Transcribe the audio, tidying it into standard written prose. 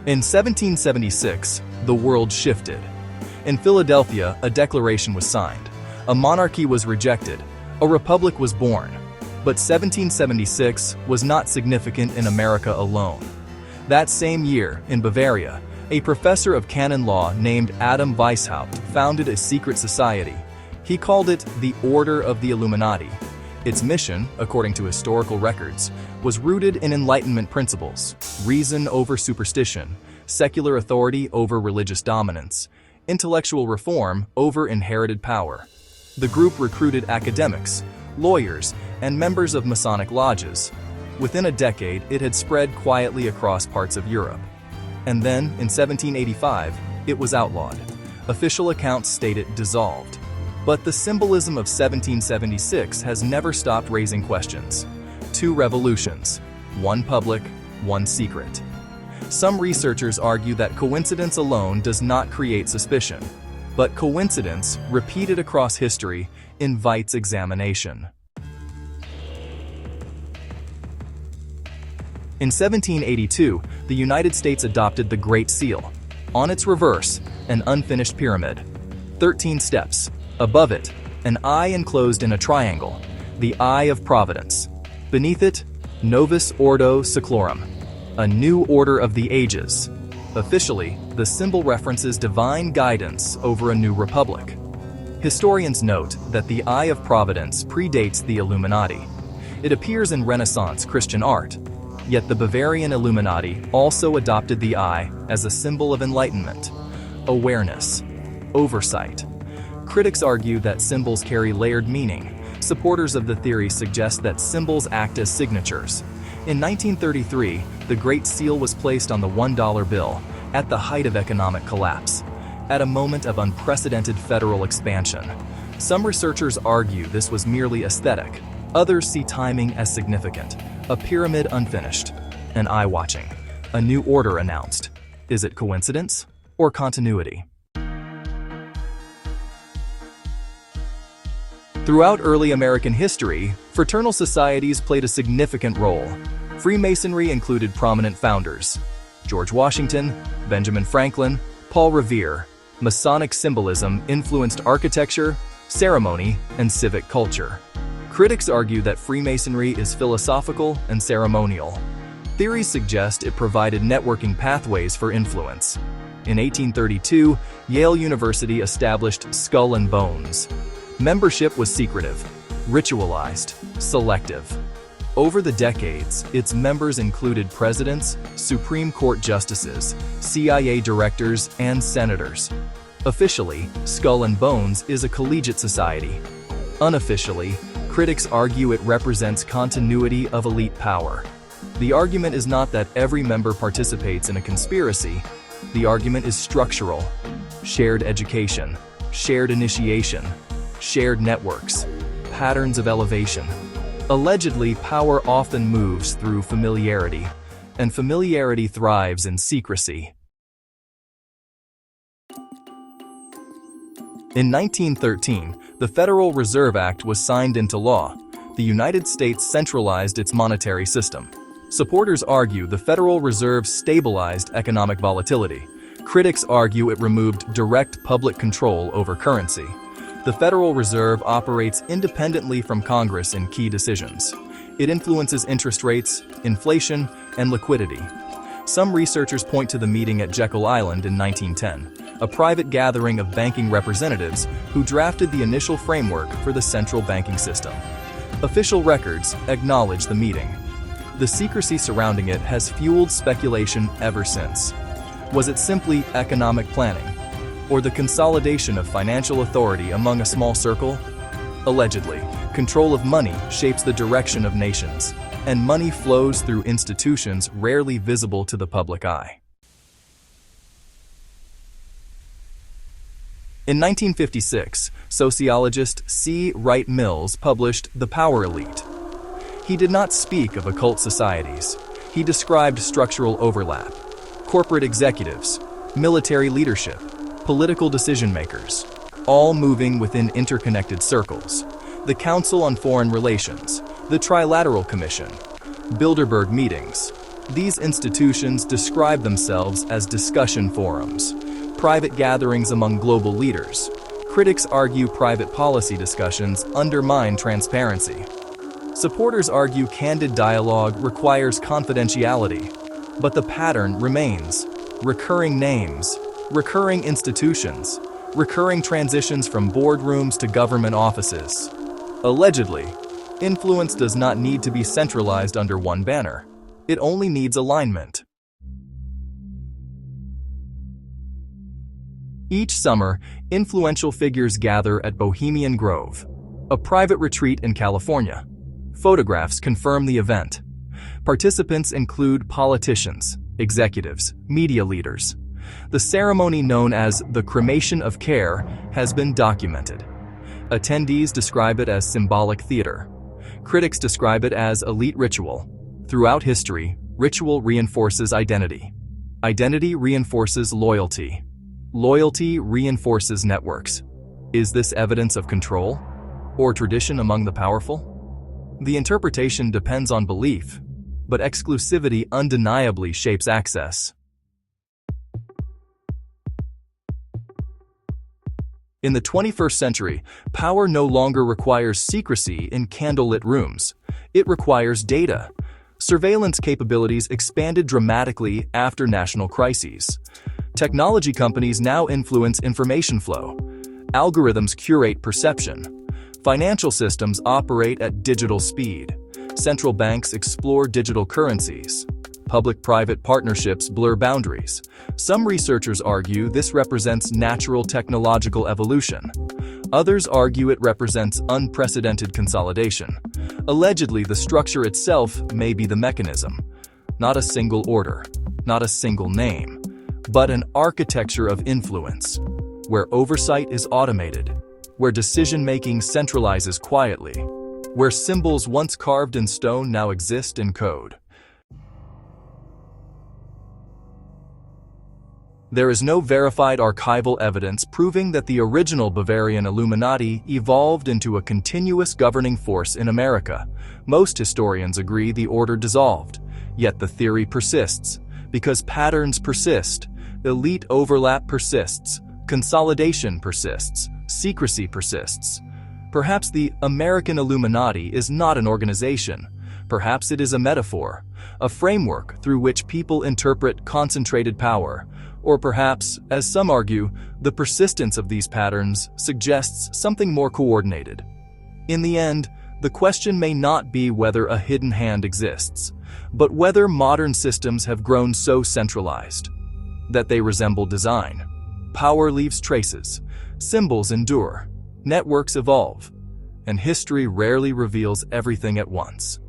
In 1776, the world shifted. In Philadelphia, a declaration was signed. A monarchy was rejected. A republic was born. But 1776 was not significant in America alone. That same year, in Bavaria, a professor of canon law named Adam Weishaupt founded a secret society. He called it the Order of the Illuminati. Its mission, according to historical records, was rooted in Enlightenment principles: reason over superstition, secular authority over religious dominance, intellectual reform over inherited power. The group recruited academics, lawyers, and members of Masonic lodges. Within a decade, it had spread quietly across parts of Europe. And then, in 1785, it was outlawed. Official accounts state it dissolved. But the symbolism of 1776 has never stopped raising questions. 2 revolutions, one public, one secret. Some researchers argue that coincidence alone does not create suspicion, but coincidence, repeated across history, invites examination. In 1782, the United States adopted the Great Seal. On its reverse, an unfinished pyramid. 13 steps. Above it, an eye enclosed in a triangle, the Eye of Providence. Beneath it, Novus Ordo Seclorum, a new order of the ages. Officially, the symbol references divine guidance over a new republic. Historians note that the Eye of Providence predates the Illuminati. It appears in Renaissance Christian art, yet the Bavarian Illuminati also adopted the eye as a symbol of enlightenment, awareness, oversight. Critics argue that symbols carry layered meaning. Supporters of the theory suggest that symbols act as signatures. In 1933, the Great Seal was placed on the $1 bill at the height of economic collapse, at a moment of unprecedented federal expansion. Some researchers argue this was merely aesthetic. Others see timing as significant. A pyramid unfinished, an eye watching, a new order announced. Is it coincidence or continuity? Throughout early American history, fraternal societies played a significant role. Freemasonry included prominent founders: George Washington, Benjamin Franklin, Paul Revere. Masonic symbolism influenced architecture, ceremony, and civic culture. Critics argue that Freemasonry is philosophical and ceremonial. Theories suggest it provided networking pathways for influence. In 1832, Yale University established Skull and Bones. Membership was secretive, ritualized, selective. Over the decades, its members included presidents, Supreme Court justices, CIA directors, and senators. Officially, Skull and Bones is a collegiate society. Unofficially, critics argue it represents continuity of elite power. The argument is not that every member participates in a conspiracy. The argument is structural: shared education, shared initiation, shared networks, patterns of elevation. Allegedly, power often moves through familiarity, and familiarity thrives in secrecy. In 1913, the Federal Reserve Act was signed into law. The United States centralized its monetary system. Supporters argue the Federal Reserve stabilized economic volatility. Critics argue it removed direct public control over currency. The Federal Reserve operates independently from Congress in key decisions. It influences interest rates, inflation, and liquidity. Some researchers point to the meeting at Jekyll Island in 1910, a private gathering of banking representatives who drafted the initial framework for the central banking system. Official records acknowledge the meeting. The secrecy surrounding it has fueled speculation ever since. Was it simply economic planning, or the consolidation of financial authority among a small circle? Allegedly, control of money shapes the direction of nations, and money flows through institutions rarely visible to the public eye. In 1956, sociologist C. Wright Mills published The Power Elite. He did not speak of occult societies. He described structural overlap: corporate executives, military leadership, political decision-makers, all moving within interconnected circles. The Council on Foreign Relations, the Trilateral Commission, Bilderberg meetings, These institutions describe themselves as discussion forums, private gatherings among global leaders. Critics argue private policy discussions undermine transparency. Supporters argue candid dialogue requires confidentiality, but the pattern remains: recurring names, recurring institutions, recurring transitions from boardrooms to government offices. Allegedly, influence does not need to be centralized under one banner. It only needs alignment. Each summer, influential figures gather at Bohemian Grove, a private retreat in California. Photographs confirm the event. Participants include politicians, executives, media leaders. The ceremony, known as the cremation of care, has been documented. Attendees describe it as symbolic theater. Critics describe it as elite ritual. Throughout history, ritual reinforces identity. Identity reinforces loyalty. Loyalty reinforces networks. Is this evidence of control or tradition among the powerful? The interpretation depends on belief, but exclusivity undeniably shapes access. In the 21st century, power no longer requires secrecy in candlelit rooms. It requires data. Surveillance capabilities expanded dramatically after national crises. Technology companies now influence information flow. Algorithms curate perception. Financial systems operate at digital speed. Central banks explore digital currencies. Public-private partnerships blur boundaries. Some researchers argue this represents natural technological evolution. Others argue it represents unprecedented consolidation. Allegedly, the structure itself may be the mechanism. Not a single order, not a single name, but an architecture of influence, where oversight is automated, where decision-making centralizes quietly, where symbols once carved in stone now exist in code. There is no verified archival evidence proving that the original Bavarian Illuminati evolved into a continuous governing force in America. Most historians agree the order dissolved, yet the theory persists. Because patterns persist, elite overlap persists, consolidation persists, secrecy persists. Perhaps the American Illuminati is not an organization. Perhaps it is a metaphor, a framework through which people interpret concentrated power. Or perhaps, as some argue, the persistence of these patterns suggests something more coordinated. In the end, the question may not be whether a hidden hand exists, but whether modern systems have grown so centralized that they resemble design. Power leaves traces, symbols endure, networks evolve, and history rarely reveals everything at once.